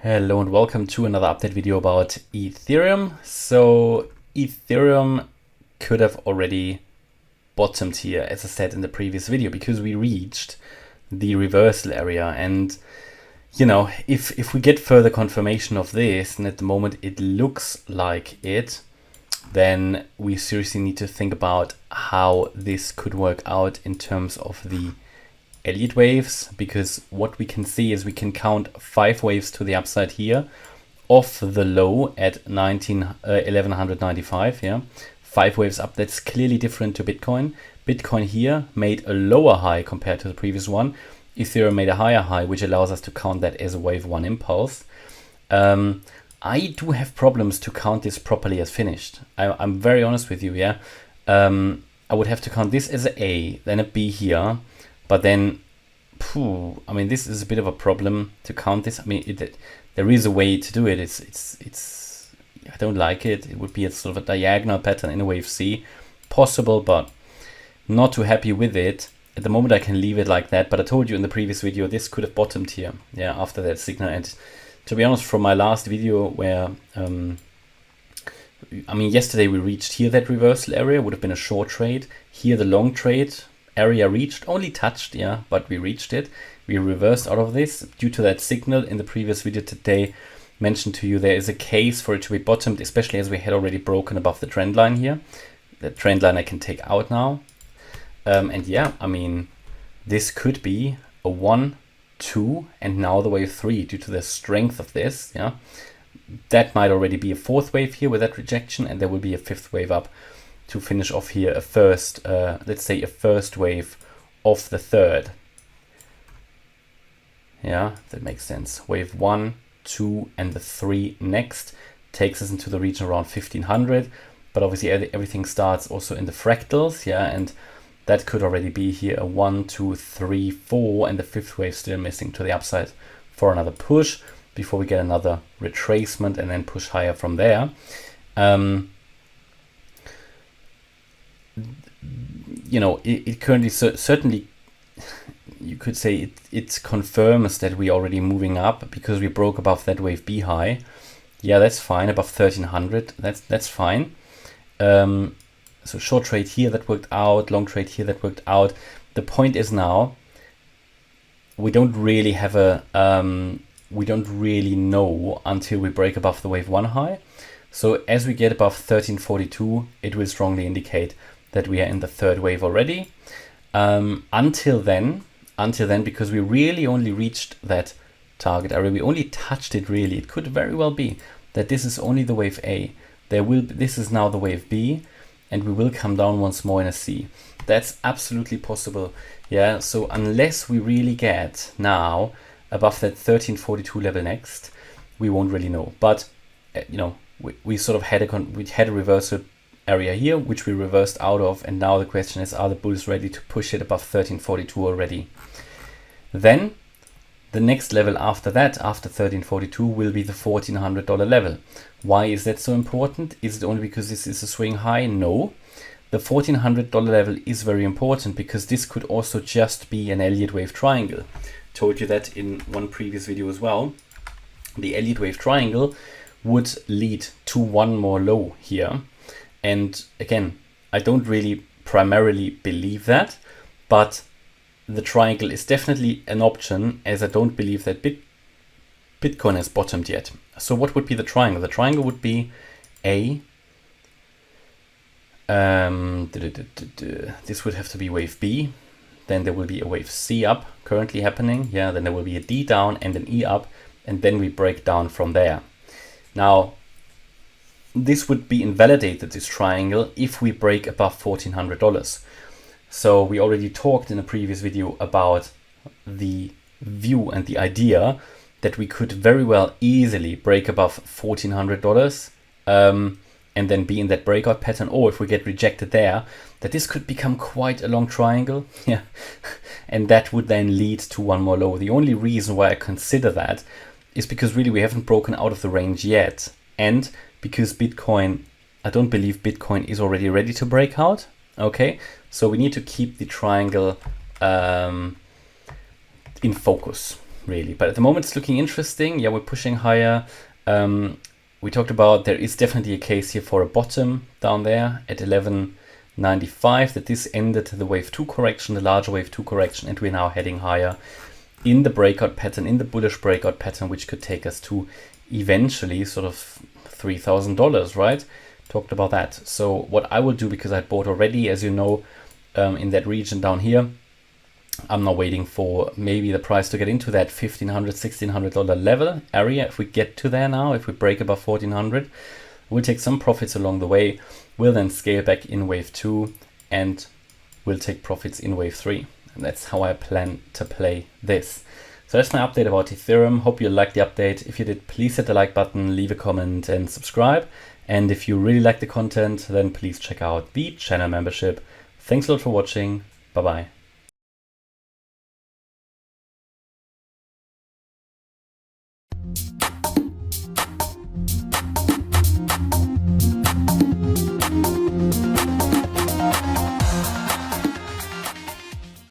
Hello and welcome to another update video about Ethereum. So Ethereum could have already bottomed here, as I said in the previous video, because we reached the reversal area. And you know, if we get further confirmation of this, and at the moment it looks like it, then we seriously need to think about how this could work out in terms of the Elliott waves, because what we can see is we can count 5 waves to the upside here off the low at 1195. Yeah, 5 waves up. That's clearly different to Bitcoin. Bitcoin here made a lower high compared to the previous one. Ethereum made a higher high, which allows us to count that as a wave 1 impulse. I do have problems to count this properly as finished. I'm very honest with you. Yeah, I would have to count this as a A, then a B here. But then, I mean, this is a bit of a problem to count this. I mean, there is a way to do it. It's I don't like it. It would be a sort of a diagonal pattern in a wave C. Possible, but not too happy with it. At the moment, I can leave it like that. But I told you in the previous video, this could have bottomed here. Yeah, after that signal. And to be honest, from my last video where, I mean, yesterday we reached here, that reversal area would have been a short trade. Here, the long trade area reached, only touched, yeah, but we reached it. We reversed out of this due to that signal in the previous video today. Mentioned to you there is a case for it to be bottomed, especially as we had already broken above the trend line here. The trend line I can take out now. And yeah, I mean, this could be a 1, 2, and now the wave 3 due to the strength of this. Yeah, that might already be a 4th wave here with that rejection, and there will be a 5th wave up to finish off here a first, let's say a first wave of the 3rd. Yeah, that makes sense. Wave 1, 2, and the 3 next takes us into the region around 1500. But obviously everything starts also in the fractals. Yeah, and that could already be here a 1, 2, 3, 4, and the 5th wave still missing to the upside for another push before we get another retracement and then push higher from there. You know, it currently certainly, you could say it confirms that we're already moving up because we broke above that wave B high. Yeah, that's fine. Above 1300, that's fine. So short trade here, that worked out. Long trade here, that worked out. The point is now we don't really have a we don't really know until we break above the wave 1 high. So as we get above 1342, it will strongly indicate that we are in the 3rd wave already. Until then, because we really only reached that target area, we only touched it really. It could very well be that this is only the wave A. This is now the wave B, and we will come down once more in a C. That's absolutely possible. Yeah. So unless we really get now above that 1342 level next, we won't really know. But you know, we sort of had a reversal area here, which we reversed out of, and now the question is, are the bulls ready to push it above 1342 already? Then the next level after that, after 1342, will be the $1,400 level. Why is that so important? Is it only because this is a swing high? No. The $1,400 level is very important because this could also just be an Elliott wave triangle. Told you that in one previous video as well. The Elliott wave triangle would lead to one more low here. And again, I don't really primarily believe that, but the triangle is definitely an option, as I don't believe that Bitcoin has bottomed yet. So what would be the triangle? The triangle would be A. This would have to be wave B. Then there will be a wave C up currently happening. Yeah, then there will be a D down and an E up, and then we break down from there. Now, this would be invalidated, this triangle, if we break above $1,400. So we already talked in a previous video about the view and the idea that we could very well easily break above $1,400 and then be in that breakout pattern, or if we get rejected there, that this could become quite a long triangle. Yeah, and that would then lead to one more low. The only reason why I consider that is because really we haven't broken out of the range yet, and because Bitcoin, I don't believe Bitcoin is already ready to break out. Okay, so we need to keep the triangle in focus. really. But at the moment it's looking interesting. Yeah, we're pushing higher. We talked about there is definitely a case here for a bottom down there at 11.95, that this ended the wave 2 correction, the larger wave 2 correction, and we're now heading higher in the breakout pattern, in the bullish breakout pattern, which could take us to eventually sort of $3,000, right? Talked about that. So what I will do, because I bought already, as you know, in that region down here, I'm now waiting for maybe the price to get into that $1,500, $1,600 level area. If we get to there now, if we break above 1,400, we'll take some profits along the way. We'll then scale back in wave 2 and we'll take profits in wave 3. And that's how I plan to play this. So that's my update about Ethereum. Hope you liked the update. If you did, please hit the like button, leave a comment and subscribe. And if you really like the content, then please check out the channel membership. Thanks a lot for watching. Bye-bye.